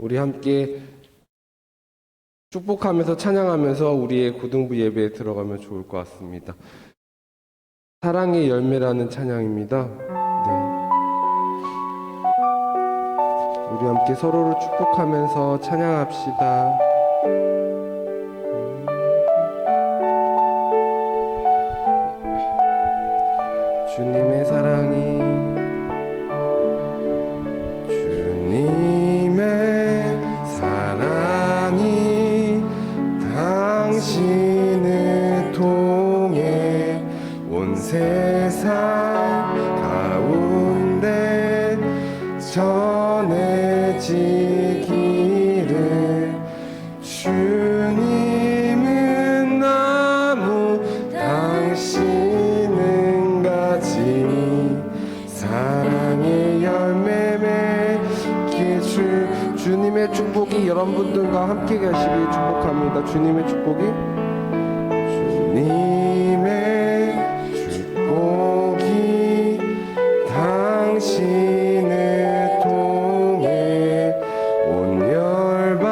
우리 함께 축복하면서 찬양하면서 우리의 고등부 예배에 들어가면 좋을 것 같습니다. 사랑의 열매라는 찬양입니다. 네. 우리 함께 서로를 축복하면서 찬양합시다. 주님의 사랑이 당신을 통해 온 세상 가운데 전해지기를 주님은 나무 당신은 가지 사랑의 열매 맺기 주님의 축복이 여러분들과 함께 가시길 축복합니다. 주님의 축복이 당신을 통해 온 열방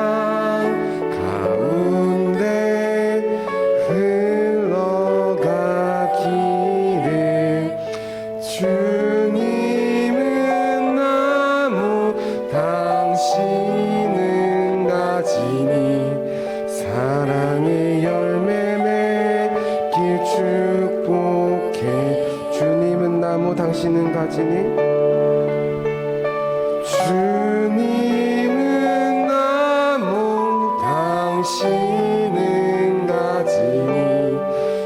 가운데 흘러가기를 주님은 나무 당신은 가지니 사랑의 열매 맺길 축복해 주님은 나무 당신은 가지니 주님은 나무 당신은 가지니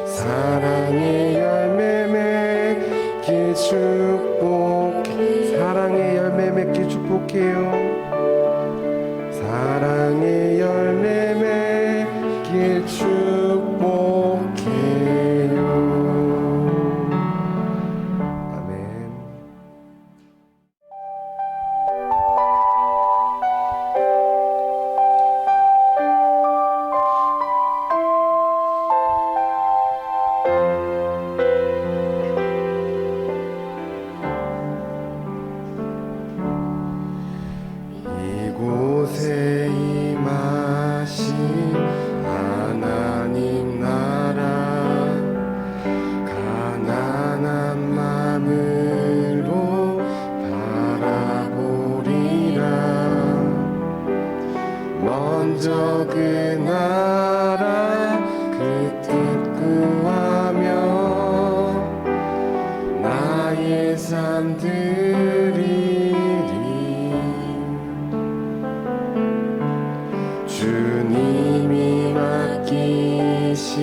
사랑의 열매 맺길 축복해 사랑의 열매 맺길 축복해요. 사랑의 열매 맺길 축복해요. 아멘. 이곳에 임하신 하나님 나라 가난한 마음으로 바라보리라. 먼저 그 나라 그 뜻 구하며 나의 삶 드리리. 주님이 맡기신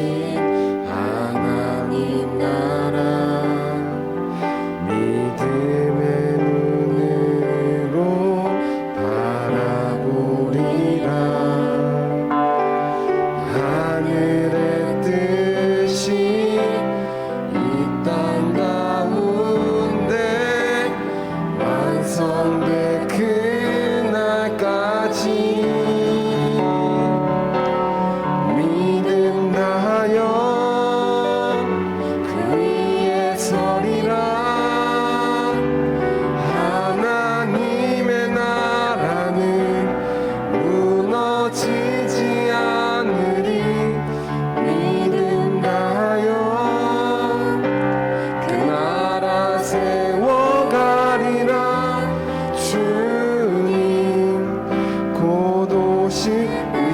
하나님 나라 믿음의 눈으로 바라보리라. 하늘의 뜻이 이 땅 가운데 완성될 그날까지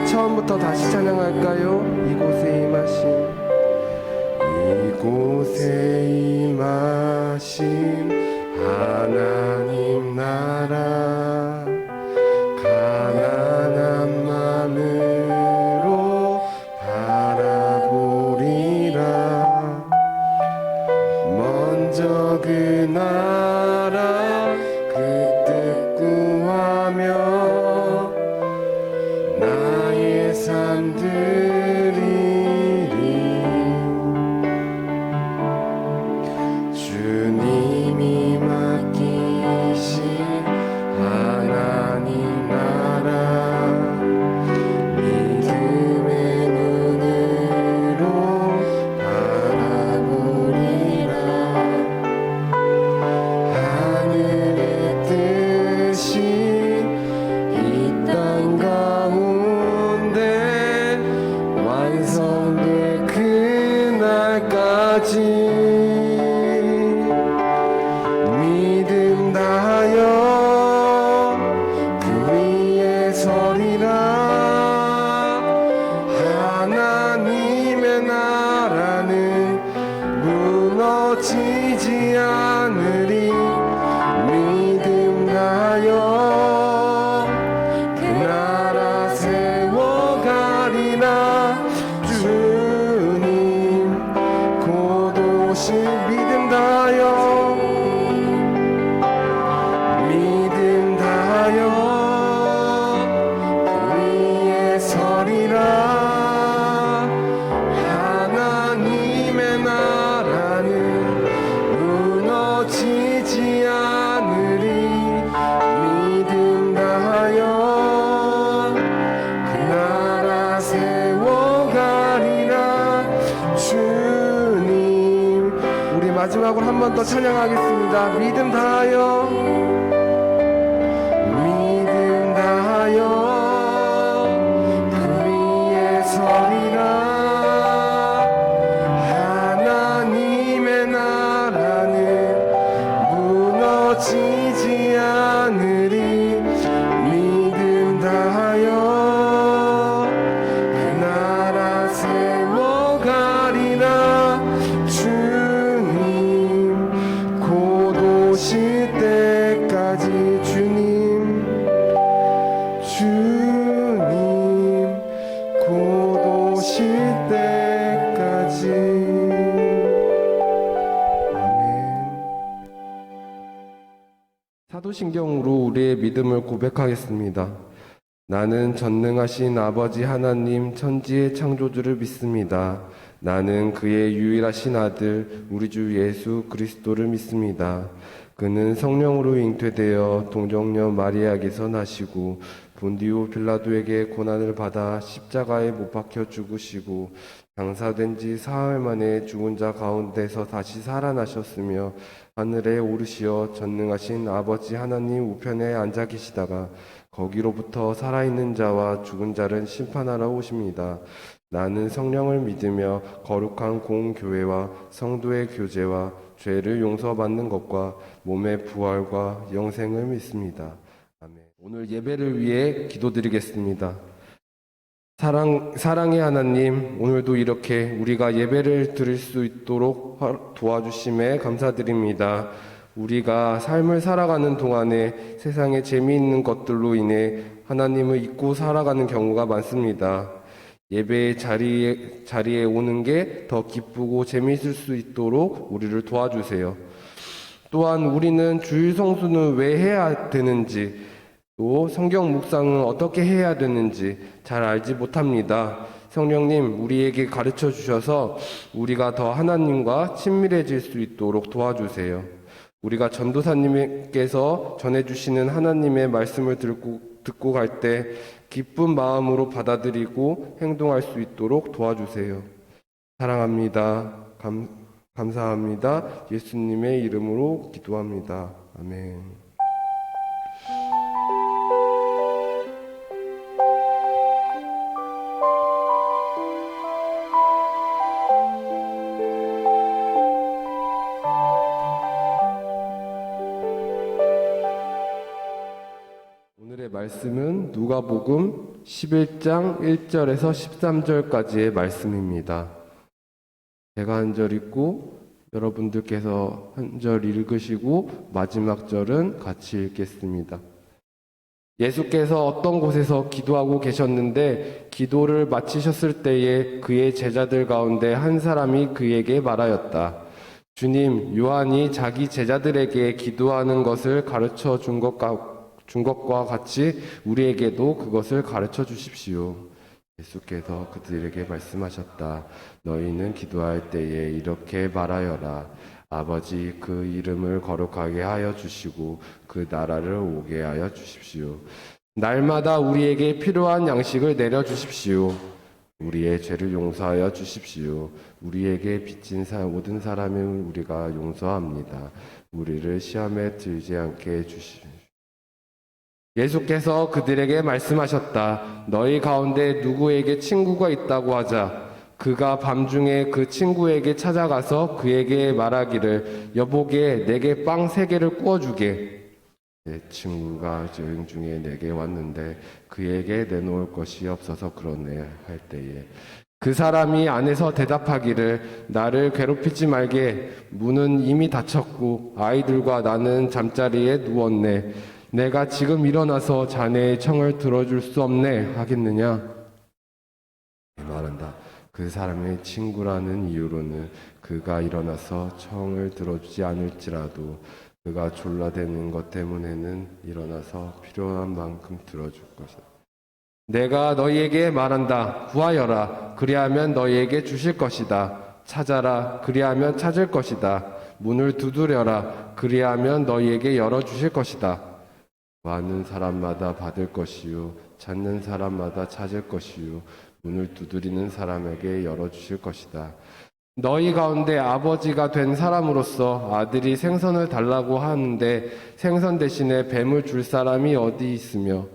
처음부터 다시 찬양할까요? 이곳에 임하신 하나님 나라 가난한 마음으로 바라보리라. 먼저 그 나라 그 뜻 구하며 나의 삶 드리리. 주님이 맡기신 하나님 나라 믿음의 눈으로 바라보리라. 하늘의 뜻이 이 땅 믿음 다하여 그 위에 서리라. 하나님의 나라는 무너지지 않으리. 믿음 다하여 그 나라 세워가리라. 주님 곧 오실. 믿음 다하여 믿음 다하여 그 위에 서리라. 하나님의 나라는 무너지지 않으리. 믿음 다하여 그 나라 세워가리라. 주님, 우리 마지막으로 한 번 더 찬양하겠습니다. 믿음 다하여 믿음 다하여 그 위에 서리라. 하나님의 나라는 무너지지 않으리. 믿음 다하여 그 나라 세워가리라. 주님 곧 오실 때까지. 주님 곧 오실 때까지. 아멘. 사도신경으로 우리의 믿음을 고백하겠습니다. 나는 전능하신 아버지 하나님 천지의 창조주를 믿습니다. 나는 그의 유일하신 아들 우리 주 예수 그리스도를 믿습니다. 그는 성령으로 잉태되어 동정녀 마리아에게서 나시고 본디오 빌라도에게 고난을 받아 십자가에 못 박혀 죽으시고 장사된 지 사흘 만에 죽은 자 가운데서 다시 살아나셨으며 하늘에 오르시어 전능하신 아버지 하나님 우편에 앉아 계시다가 거기로부터 살아있는 자와 죽은 자를 심판하러 오십니다. 나는 성령을 믿으며 거룩한 공교회와 성도의 교제와 죄를 용서받는 것과 몸의 부활과 영생을 믿습니다. 아멘. 오늘 예배를 위해 기도드리겠습니다. 사랑의 하나님, 오늘도 이렇게 우리가 예배를 드릴 수 있도록 도와주심에 감사드립니다. 우리가 삶을 살아가는 동안에 세상에 재미있는 것들로 인해 하나님을 잊고 살아가는 경우가 많습니다. 예배의 자리에 오는 게 더 기쁘고 재미있을 수 있도록 우리를 도와주세요. 또한 우리는 주일 성수는 왜 해야 되는지, 또 성경 묵상은 어떻게 해야 되는지 잘 알지 못합니다. 성령님, 우리에게 가르쳐 주셔서 우리가 더 하나님과 친밀해질 수 있도록 도와주세요. 우리가 전도사님께서 전해주시는 하나님의 말씀을 듣고 갈 때 기쁜 마음으로 받아들이고 행동할 수 있도록 도와주세요. 사랑합니다. 감사합니다. 예수님의 이름으로 기도합니다. 아멘. 오늘의 말씀은 누가복음 11장 1절에서 13절까지의 말씀입니다. 제가 한 절 읽고 여러분들께서 한 절 읽으시고 마지막 절은 같이 읽겠습니다. 예수께서 어떤 곳에서 기도하고 계셨는데 기도를 마치셨을 때에 그의 제자들 가운데 한 사람이 그에게 말하였다. 주님, 요한이 자기 제자들에게 기도하는 것을 가르쳐 준 것과 같이 우리에게도 그것을 가르쳐 주십시오. 예수께서 그들에게 말씀하셨다. 너희는 기도할 때에 이렇게 말하여라. 아버지, 그 이름을 거룩하게 하여 주시고 그 나라를 오게 하여 주십시오. 날마다 우리에게 필요한 양식을 내려 주십시오. 우리의 죄를 용서하여 주십시오. 우리에게 빚진 모든 사람을 우리가 용서합니다. 우리를 시험에 들지 않게 해주십시오. 예수께서 그들에게 말씀하셨다. 너희 가운데 누구에게 친구가 있다고 하자. 그가 밤중에 그 친구에게 찾아가서 그에게 말하기를 여보게 내게 빵 3개를 구워주게. 내 친구가 여행 중에 내게 왔는데 그에게 내놓을 것이 없어서 그러네 할 때에 그 사람이 안에서 대답하기를 나를 괴롭히지 말게. 문은 이미 닫혔고 아이들과 나는 잠자리에 누웠네. 내가 지금 일어나서 자네의 청을 들어줄 수 없네 하겠느냐? 말한다. 그 사람의 친구라는 이유로는 그가 일어나서 청을 들어주지 않을지라도 그가 졸라대는 것 때문에는 일어나서 필요한 만큼 들어줄 것이다. 내가 너희에게 말한다. 구하여라. 그리하면 너희에게 주실 것이다. 찾아라. 그리하면 찾을 것이다. 문을 두드려라. 그리하면 너희에게 열어주실 것이다. 구하는 사람마다 받을 것이요. 찾는 사람마다 찾을 것이요. 문을 두드리는 사람에게 열어주실 것이다. 너희 가운데 아버지가 된 사람으로서 아들이 생선을 달라고 하는데 생선 대신에 뱀을 줄 사람이 어디 있으며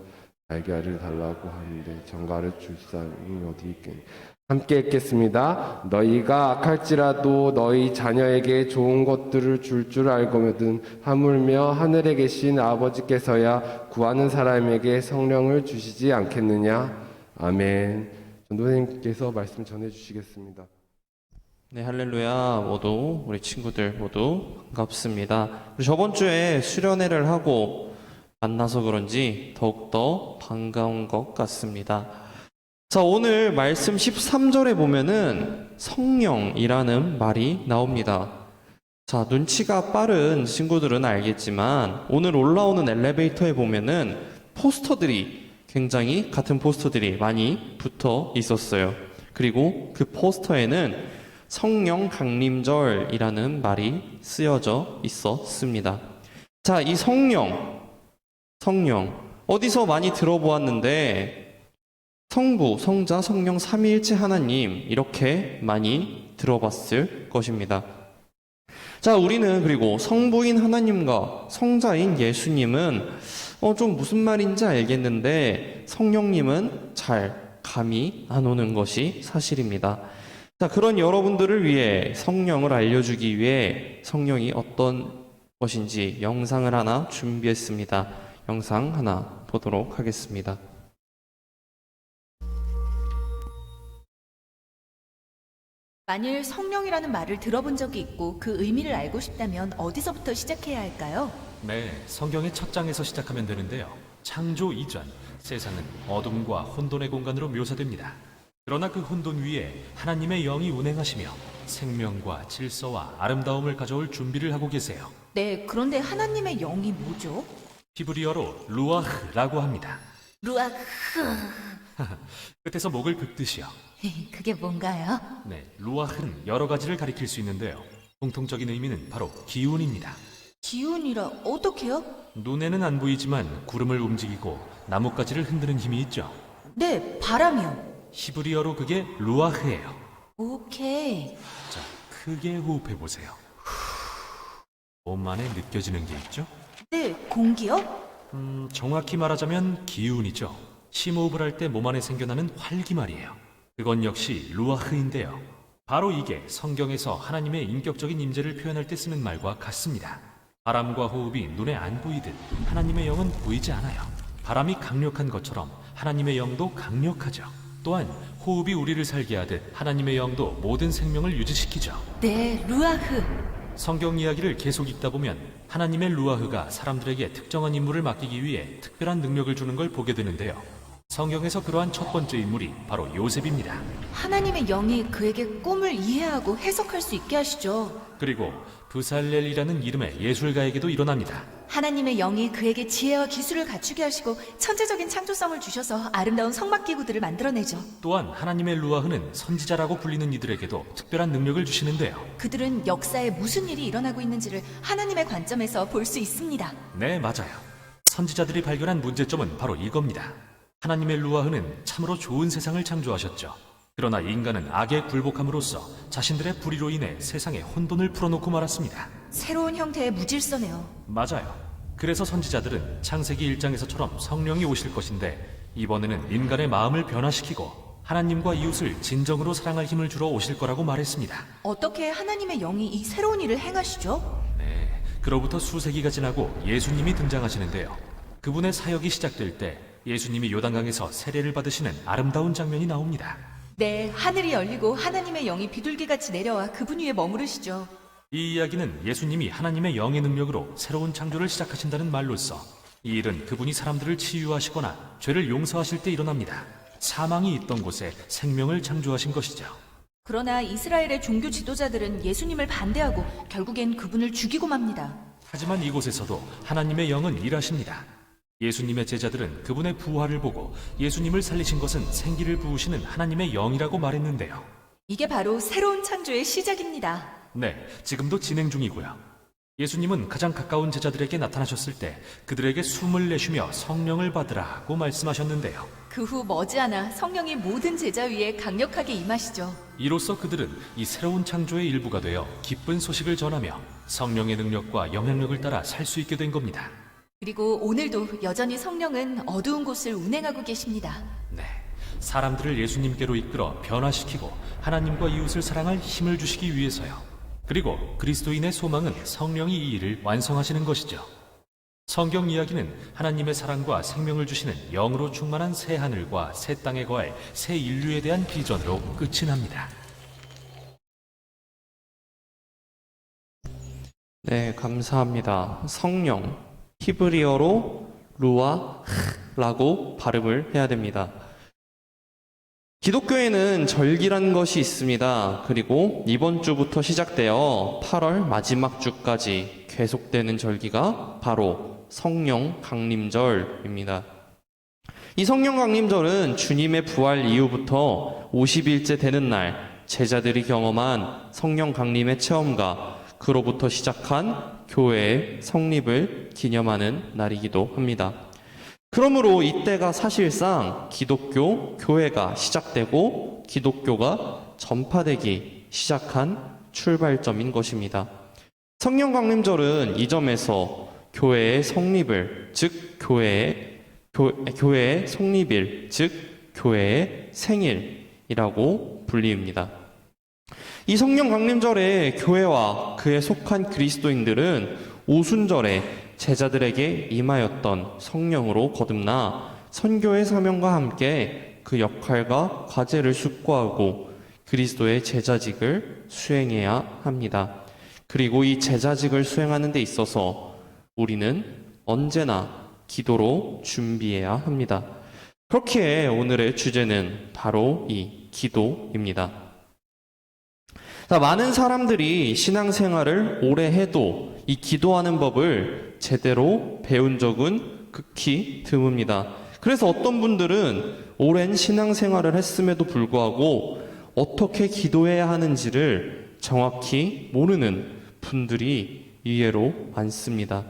달걀을 달라고 하는데 정갈을 줄 사람이 어디 있겠니? 함께 읽겠습니다. 너희가 악할지라도 너희 자녀에게 좋은 것들을 줄 알거든 하물며 하늘에 계신 아버지께서야 구하는 사람에게 성령을 주시지 않겠느냐? 아멘. 전도사님께서 말씀 전해주시겠습니다. 네, 할렐루야. 모두 우리 친구들 모두 반갑습니다. 우리 저번 주에 수련회를 하고 만나서 그런지 더욱더 반가운 것 같습니다. 자, 오늘 말씀 13절에 보면은 성령이라는 말이 나옵니다. 자, 눈치가 빠른 친구들은 알겠지만 오늘 올라오는 엘리베이터에 보면은 포스터들이 굉장히 같은 포스터들이 많이 붙어 있었어요. 그리고 그 포스터에는 성령 강림절이라는 말이 쓰여져 있었습니다. 자, 이 성령 어디서 많이 들어보았는데 성부, 성자, 성령 삼위일체 하나님 이렇게 많이 들어봤을 것입니다. 자, 우리는 그리고 성부인 하나님과 성자인 예수님은 좀 무슨 말인지 알겠는데 성령님은 잘 감이 안 오는 것이 사실입니다. 자, 그런 여러분들을 위해 성령을 알려주기 위해 성령이 어떤 것인지 영상을 하나 준비했습니다. 영상 하나 보도록 하겠습니다. 만일 성령이라는 말을 들어본 적이 있고 그 의미를 알고 싶다면 어디서부터 시작해야 할까요? 네, 성경의 첫 장에서 시작하면 되는데요. 창조 이전, 세상은 어둠과 혼돈의 공간으로 묘사됩니다. 그러나 그 혼돈 위에 하나님의 영이 운행하시며 생명과 질서와 아름다움을 가져올 준비를 하고 계세요. 네, 그런데 하나님의 영이 뭐죠? 히브리어로 루아흐라고 합니다. 루아흐. 끝에서 목을 긋듯이요. 그게 뭔가요? 네, 루아흐는 여러 가지를 가리킬 수 있는데요. 공통적인 의미는 바로 기운입니다. 기운이라 어떻게요? 눈에는 안 보이지만 구름을 움직이고 나뭇가지를 흔드는 힘이 있죠. 네, 바람이요. 히브리어로 그게 루아흐예요. 오케이. 자, 크게 호흡해 보세요. 몸 안에 느껴지는 게 있죠? 네, 공기요? 정확히 말하자면 기운이죠. 심호흡을 할 때 몸 안에 생겨나는 활기 말이에요. 그건 역시 루아흐인데요. 바로 이게 성경에서 하나님의 인격적인 임재를 표현할 때 쓰는 말과 같습니다. 바람과 호흡이 눈에 안 보이듯 하나님의 영은 보이지 않아요. 바람이 강력한 것처럼 하나님의 영도 강력하죠. 또한 호흡이 우리를 살게 하듯 하나님의 영도 모든 생명을 유지시키죠. 네, 루아흐. 성경 이야기를 계속 읽다 보면 하나님의 루아흐가 사람들에게 특정한 임무를 맡기기 위해 특별한 능력을 주는 걸 보게 되는데요. 성경에서 그러한 첫 번째 인물이 바로 요셉입니다. 하나님의 영이 그에게 꿈을 이해하고 해석할 수 있게 하시죠. 그리고 브살렐이라는 이름의 예술가에게도 일어납니다. 하나님의 영이 그에게 지혜와 기술을 갖추게 하시고 천재적인 창조성을 주셔서 아름다운 성막기구들을 만들어내죠. 또한 하나님의 루아흐는 선지자라고 불리는 이들에게도 특별한 능력을 주시는데요. 그들은 역사에 무슨 일이 일어나고 있는지를 하나님의 관점에서 볼 수 있습니다. 네, 맞아요. 선지자들이 발견한 문제점은 바로 이겁니다. 하나님의 루아흐는 참으로 좋은 세상을 창조하셨죠. 그러나 인간은 악에 굴복함으로써 자신들의 불의로 인해 세상에 혼돈을 풀어놓고 말았습니다. 새로운 형태의 무질서네요. 맞아요. 그래서 선지자들은 창세기 1장에서처럼 성령이 오실 것인데 이번에는 인간의 마음을 변화시키고 하나님과 이웃을 진정으로 사랑할 힘을 주러 오실 거라고 말했습니다. 어떻게 하나님의 영이 이 새로운 일을 행하시죠? 네, 그로부터 수세기가 지나고 예수님이 등장하시는데요. 그분의 사역이 시작될 때 예수님이 요단강에서 세례를 받으시는 아름다운 장면이 나옵니다. 네, 하늘이 열리고 하나님의 영이 비둘기같이 내려와 그분 위에 머무르시죠. 이 이야기는 예수님이 하나님의 영의 능력으로 새로운 창조를 시작하신다는 말로써 이 일은 그분이 사람들을 치유하시거나 죄를 용서하실 때 일어납니다. 사망이 있던 곳에 생명을 창조하신 것이죠. 그러나 이스라엘의 종교 지도자들은 예수님을 반대하고 결국엔 그분을 죽이고 맙니다. 하지만 이곳에서도 하나님의 영은 일하십니다. 예수님의 제자들은 그분의 부활을 보고 예수님을 살리신 것은 생기를 부으시는 하나님의 영이라고 말했는데요. 이게 바로 새로운 창조의 시작입니다. 네, 지금도 진행 중이고요. 예수님은 가장 가까운 제자들에게 나타나셨을 때 그들에게 숨을 내쉬며 성령을 받으라고 말씀하셨는데요. 그 후 머지않아 성령이 모든 제자 위에 강력하게 임하시죠. 이로써 그들은 이 새로운 창조의 일부가 되어 기쁜 소식을 전하며 성령의 능력과 영향력을 따라 살 수 있게 된 겁니다. 그리고 오늘도 여전히 성령은 어두운 곳을 운행하고 계십니다. 네, 사람들을 예수님께로 이끌어 변화시키고 하나님과 이웃을 사랑할 힘을 주시기 위해서요. 그리고 그리스도인의 소망은 성령이 이 일을 완성하시는 것이죠. 성경 이야기는 하나님의 사랑과 생명을 주시는 영으로 충만한 새 하늘과 새 땅에 거할 새 인류에 대한 비전으로 끝이 납니다. 네, 감사합니다. 성령, 히브리어로 루아흐라고 발음을 해야 됩니다. 기독교에는 절기란 것이 있습니다. 그리고 이번 주부터 시작되어 8월 마지막 주까지 계속되는 절기가 바로 성령 강림절입니다. 이 성령 강림절은 주님의 부활 이후부터 50일째 되는 날 제자들이 경험한 성령 강림의 체험과 그로부터 시작한 교회의 성립을 기념하는 날이기도 합니다. 그러므로 이때가 사실상 기독교 교회가 시작되고 기독교가 전파되기 시작한 출발점인 것입니다. 성령 강림절은 이 점에서 교회의 성립을, 즉 교회의 성립일, 즉 교회의 생일이라고 불립니다. 이 성령 강림절에 교회와 그에 속한 그리스도인들은 오순절에 제자들에게 임하였던 성령으로 거듭나 선교의 사명과 함께 그 역할과 과제를 숙고하고 그리스도의 제자직을 수행해야 합니다. 그리고 이 제자직을 수행하는 데 있어서 우리는 언제나 기도로 준비해야 합니다. 그렇기에 오늘의 주제는 바로 이 기도입니다. 자, 많은 사람들이 신앙생활을 오래 해도 이 기도하는 법을 제대로 배운 적은 극히 드뭅니다. 그래서 어떤 분들은 오랜 신앙생활을 했음에도 불구하고 어떻게 기도해야 하는지를 정확히 모르는 분들이 의외로 많습니다.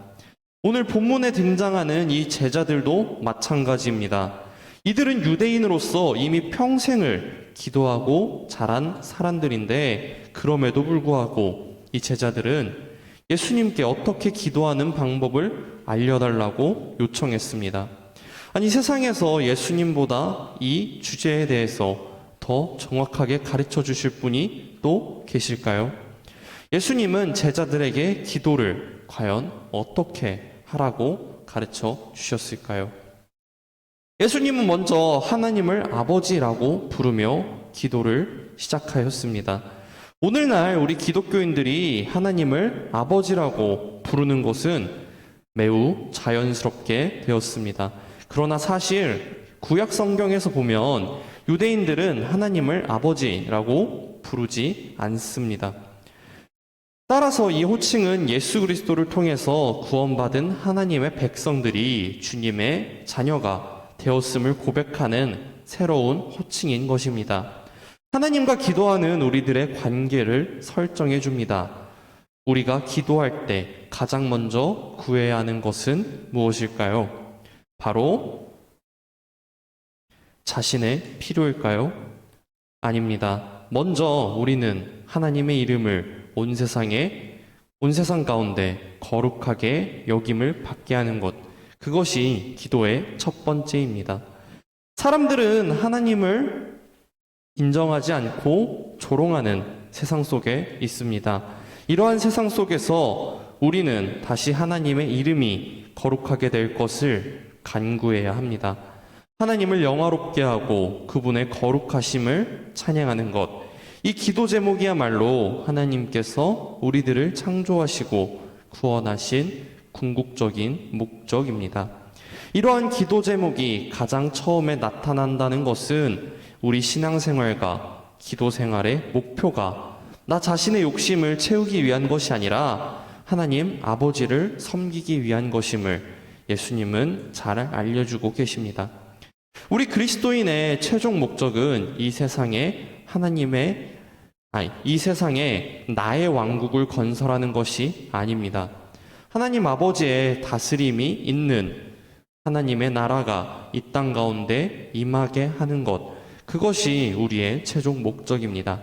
오늘 본문에 등장하는 이 제자들도 마찬가지입니다. 이들은 유대인으로서 이미 평생을 기도하고 자란 사람들인데 그럼에도 불구하고 이 제자들은 예수님께 어떻게 기도하는 방법을 알려달라고 요청했습니다. 아니, 세상에서 예수님보다 이 주제에 대해서 더 정확하게 가르쳐 주실 분이 또 계실까요? 예수님은 제자들에게 기도를 과연 어떻게 하라고 가르쳐 주셨을까요? 예수님은 먼저 하나님을 아버지라고 부르며 기도를 시작하였습니다. 오늘날 우리 기독교인들이 하나님을 아버지라고 부르는 것은 매우 자연스럽게 되었습니다. 그러나 사실 구약 성경에서 보면 유대인들은 하나님을 아버지라고 부르지 않습니다. 따라서 이 호칭은 예수 그리스도를 통해서 구원받은 하나님의 백성들이 주님의 자녀가 되었음을 고백하는 새로운 호칭인 것입니다. 하나님과 기도하는 우리들의 관계를 설정해 줍니다. 우리가 기도할 때 가장 먼저 구해야 하는 것은 무엇일까요? 바로 자신의 필요일까요? 아닙니다. 먼저 우리는 하나님의 이름을 온 세상 가운데 거룩하게 여김을 받게 하는 것, 그것이 기도의 첫 번째입니다. 사람들은 하나님을 인정하지 않고 조롱하는 세상 속에 있습니다. 이러한 세상 속에서 우리는 다시 하나님의 이름이 거룩하게 될 것을 간구해야 합니다. 하나님을 영화롭게 하고 그분의 거룩하심을 찬양하는 것. 이 기도 제목이야말로 하나님께서 우리들을 창조하시고 구원하신 궁극적인 목적입니다. 이러한 기도 제목이 가장 처음에 나타난다는 것은 우리 신앙생활과 기도 생활의 목표가 나 자신의 욕심을 채우기 위한 것이 아니라 하나님 아버지를 섬기기 위한 것임을 예수님은 잘 알려주고 계십니다. 우리 그리스도인의 최종 목적은 이 세상에 나의 왕국을 건설하는 것이 아닙니다. 하나님 아버지의 다스림이 있는 하나님의 나라가 이 땅 가운데 임하게 하는 것, 그것이 우리의 최종 목적입니다.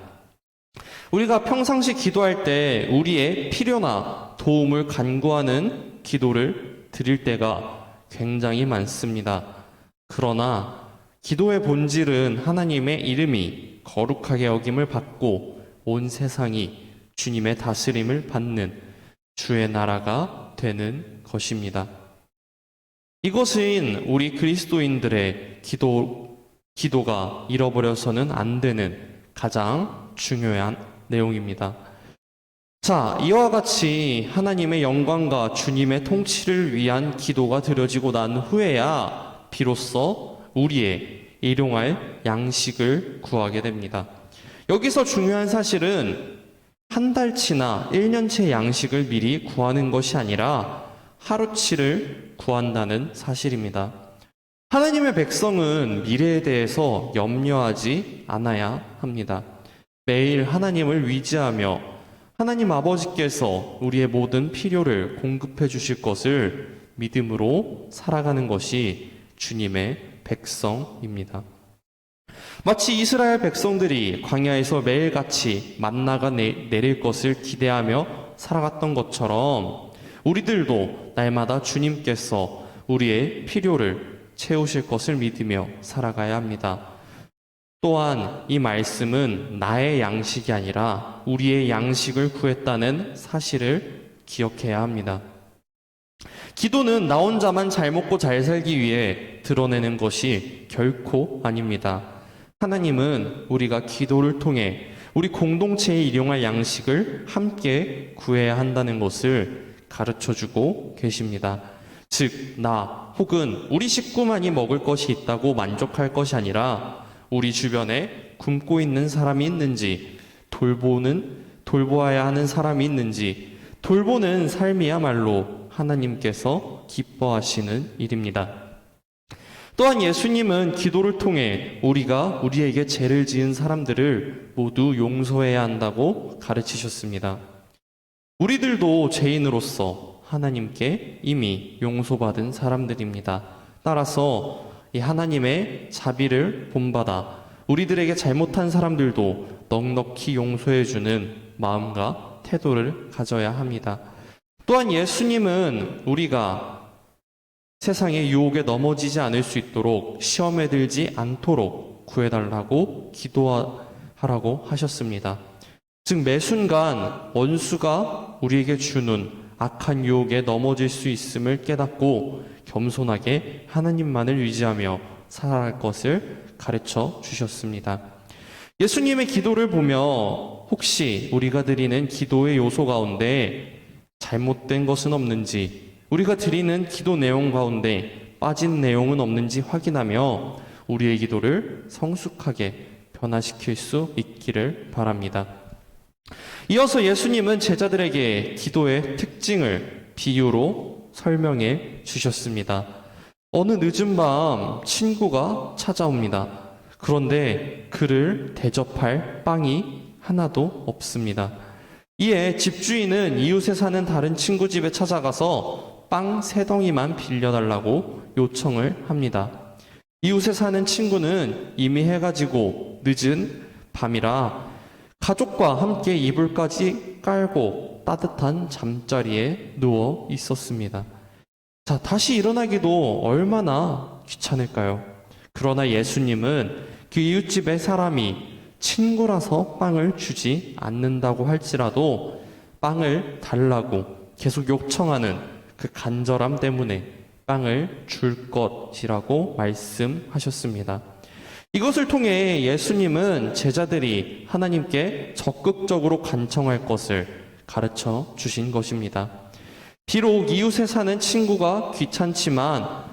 우리가 평상시 기도할 때 우리의 필요나 도움을 간구하는 기도를 드릴 때가 굉장히 많습니다. 그러나 기도의 본질은 하나님의 이름이 거룩하게 여김을 받고 온 세상이 주님의 다스림을 받는 주의 나라가 되는 것입니다. 이것은 우리 그리스도인들의 기도가 잃어버려서는 안 되는 가장 중요한 내용입니다. 자, 이와 같이 하나님의 영광과 주님의 통치를 위한 기도가 드려지고 난 후에야 비로소 우리의 일용할 양식을 구하게 됩니다. 여기서 중요한 사실은 한 달치나 1년치 양식을 미리 구하는 것이 아니라 하루치를 구한다는 사실입니다. 하나님의 백성은 미래에 대해서 염려하지 않아야 합니다. 매일 하나님을 위지하며 하나님 아버지께서 우리의 모든 필요를 공급해 주실 것을 믿음으로 살아가는 것이 주님의 백성입니다. 마치 이스라엘 백성들이 광야에서 매일같이 만나가 내릴 것을 기대하며 살아갔던 것처럼 우리들도 날마다 주님께서 우리의 필요를 채우실 것을 믿으며 살아가야 합니다. 또한 이 말씀은 나의 양식이 아니라 우리의 양식을 구했다는 사실을 기억해야 합니다. 기도는 나 혼자만 잘 먹고 잘 살기 위해 드러내는 것이 결코 아닙니다. 하나님은 우리가 기도를 통해 우리 공동체에 일용할 양식을 함께 구해야 한다는 것을 가르쳐주고 계십니다. 즉, 나 혹은 우리 식구만이 먹을 것이 있다고 만족할 것이 아니라 우리 주변에 굶고 있는 사람이 있는지, 돌보아야 하는 사람이 있는지, 돌보는 삶이야말로 하나님께서 기뻐하시는 일입니다. 또한 예수님은 기도를 통해 우리가 우리에게 죄를 지은 사람들을 모두 용서해야 한다고 가르치셨습니다. 우리들도 죄인으로서 하나님께 이미 용서받은 사람들입니다. 따라서 이 하나님의 자비를 본받아 우리들에게 잘못한 사람들도 넉넉히 용서해주는 마음과 태도를 가져야 합니다. 또한 예수님은 우리가 세상의 유혹에 넘어지지 않을 수 있도록 시험에 들지 않도록 구해달라고 기도하라고 하셨습니다. 즉, 매 순간 원수가 우리에게 주는 악한 유혹에 넘어질 수 있음을 깨닫고 겸손하게 하나님만을 의지하며 살아갈 것을 가르쳐 주셨습니다. 예수님의 기도를 보며 혹시 우리가 드리는 기도의 요소 가운데 잘못된 것은 없는지, 우리가 드리는 기도 내용 가운데 빠진 내용은 없는지 확인하며 우리의 기도를 성숙하게 변화시킬 수 있기를 바랍니다. 이어서 예수님은 제자들에게 기도의 특징을 비유로 설명해 주셨습니다. 어느 늦은 밤 친구가 찾아옵니다. 그런데 그를 대접할 빵이 하나도 없습니다. 이에 집주인은 이웃에 사는 다른 친구 집에 찾아가서 빵 3덩이만 빌려달라고 요청을 합니다. 이웃에 사는 친구는 이미 해가 지고 늦은 밤이라 가족과 함께 이불까지 깔고 따뜻한 잠자리에 누워 있었습니다. 자, 다시 일어나기도 얼마나 귀찮을까요? 그러나 예수님은 그 이웃집의 사람이 친구라서 빵을 주지 않는다고 할지라도 빵을 달라고 계속 요청하는 그 간절함 때문에 빵을 줄 것이라고 말씀하셨습니다. 이것을 통해 예수님은 제자들이 하나님께 적극적으로 간청할 것을 가르쳐 주신 것입니다. 비록 이웃에 사는 친구가 귀찮지만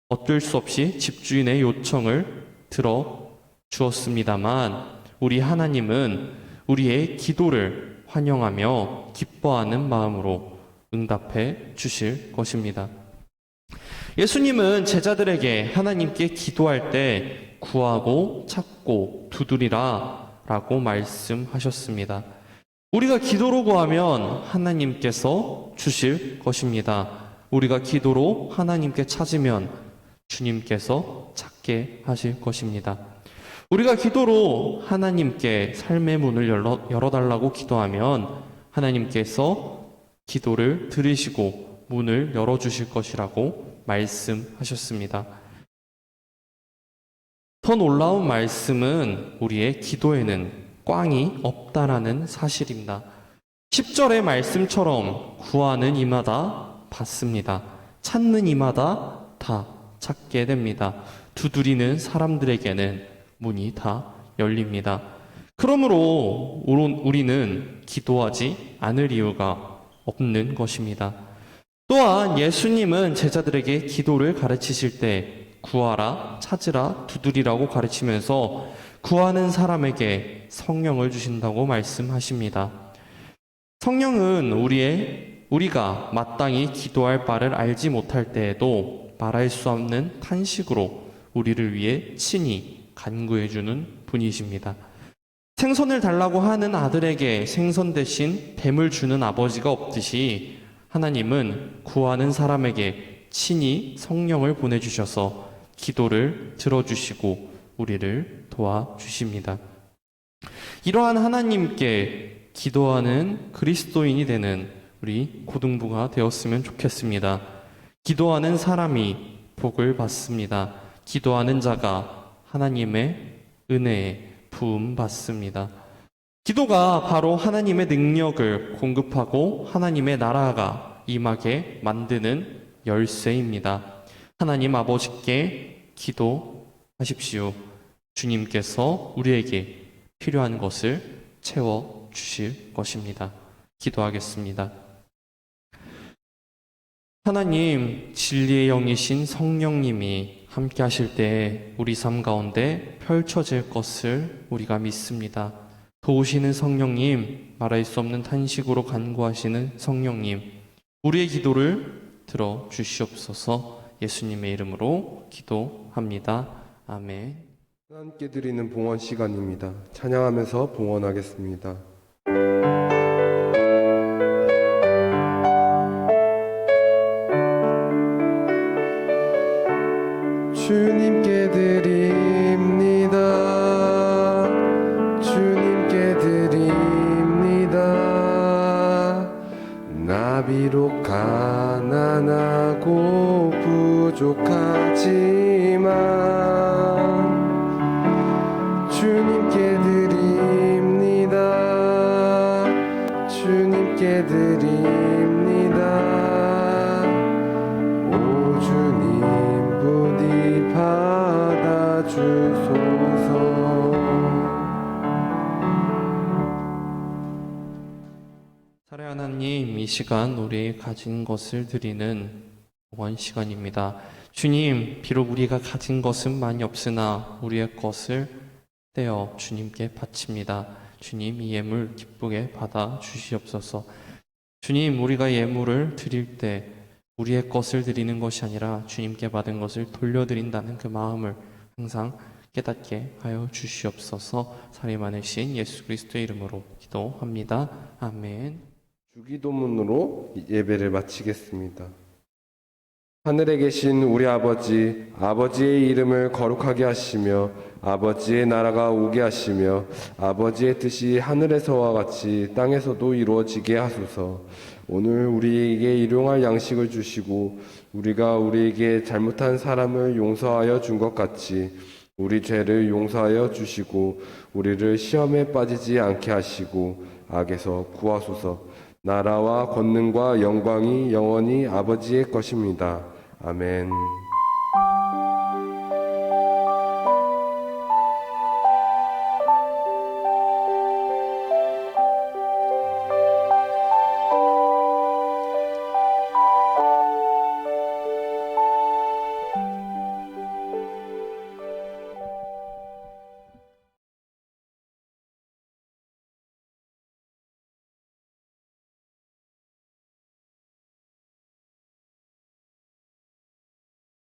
어쩔 수 없이 집주인의 요청을 들어 주었습니다만 우리 하나님은 우리의 기도를 환영하며 기뻐하는 마음으로 응답해 주실 것입니다. 예수님은 제자들에게 하나님께 기도할 때 구하고 찾고 두드리라 라고 말씀하셨습니다. 우리가 기도로 구하면 하나님께서 주실 것입니다. 우리가 기도로 하나님께 찾으면 주님께서 찾게 하실 것입니다. 우리가 기도로 하나님께 삶의 문을 열어달라고 기도하면 하나님께서 기도를 들으시고 문을 열어주실 것이라고 말씀하셨습니다. 더 놀라운 말씀은 우리의 기도에는 꽝이 없다라는 사실입니다. 10절의 말씀처럼 구하는 이마다 받습니다. 찾는 이마다 다 찾게 됩니다. 두드리는 사람들에게는 문이 다 열립니다. 그러므로 우리는 기도하지 않을 이유가 없는 것입니다. 또한 예수님은 제자들에게 기도를 가르치실 때 구하라, 찾으라, 두드리라고 가르치면서 구하는 사람에게 성령을 주신다고 말씀하십니다. 성령은 우리가 마땅히 기도할 바를 알지 못할 때에도 말할 수 없는 탄식으로 우리를 위해 친히 간구해주는 분이십니다. 생선을 달라고 하는 아들에게 생선 대신 뱀을 주는 아버지가 없듯이 하나님은 구하는 사람에게 친히 성령을 보내주셔서 기도를 들어주시고 우리를 도와주십니다. 이러한 하나님께 기도하는 그리스도인이 되는 우리 고등부가 되었으면 좋겠습니다. 기도하는 사람이 복을 받습니다. 기도하는 자가 하나님의 은혜에 부음 받습니다. 기도가 바로 하나님의 능력을 공급하고 하나님의 나라가 임하게 만드는 열쇠입니다. 하나님 아버지께 기도하십시오. 주님께서 우리에게 필요한 것을 채워 주실 것입니다. 기도하겠습니다. 하나님, 진리의 영이신 성령님이 함께 하실 때 우리 삶 가운데 펼쳐질 것을 우리가 믿습니다. 도우시는 성령님, 말할 수 없는 탄식으로 간구하시는 성령님, 우리의 기도를 들어 주시옵소서. 예수님의 이름으로 기도합니다. 아멘. 함께 드리는 봉헌 시간입니다. 찬양하면서 봉헌하겠습니다. 주님께 드립니다. 주님께 드립니다. 나 비록 가난하고 부족하지만 주님께 드립니다. 주님께 드립니다. 오 주님 부디 받아주소서. 사랑하는 하나님, 이 시간 우리 가진 것을 드리는 봉헌 시간입니다. 주님, 비록 우리가 가진 것은 많이 없으나 우리의 것을 떼어 주님께 바칩니다. 주님, 이 예물 기쁘게 받아 주시옵소서. 주님, 우리가 예물을 드릴 때 우리의 것을 드리는 것이 아니라 주님께 받은 것을 돌려드린다는 그 마음을 항상 깨닫게 하여 주시옵소서. 사리 많으신 예수 그리스도의 이름으로 기도합니다. 아멘. 주기도문으로 예배를 마치겠습니다. 하늘에 계신 우리 아버지, 아버지의 이름을 거룩하게 하시며 아버지의 나라가 오게 하시며 아버지의 뜻이 하늘에서와 같이 땅에서도 이루어지게 하소서. 오늘 우리에게 일용할 양식을 주시고 우리가 우리에게 잘못한 사람을 용서하여 준 것 같이 우리 죄를 용서하여 주시고 우리를 시험에 빠지지 않게 하시고 악에서 구하소서. 나라와 권능과 영광이 영원히 아버지의 것입니다. 아멘.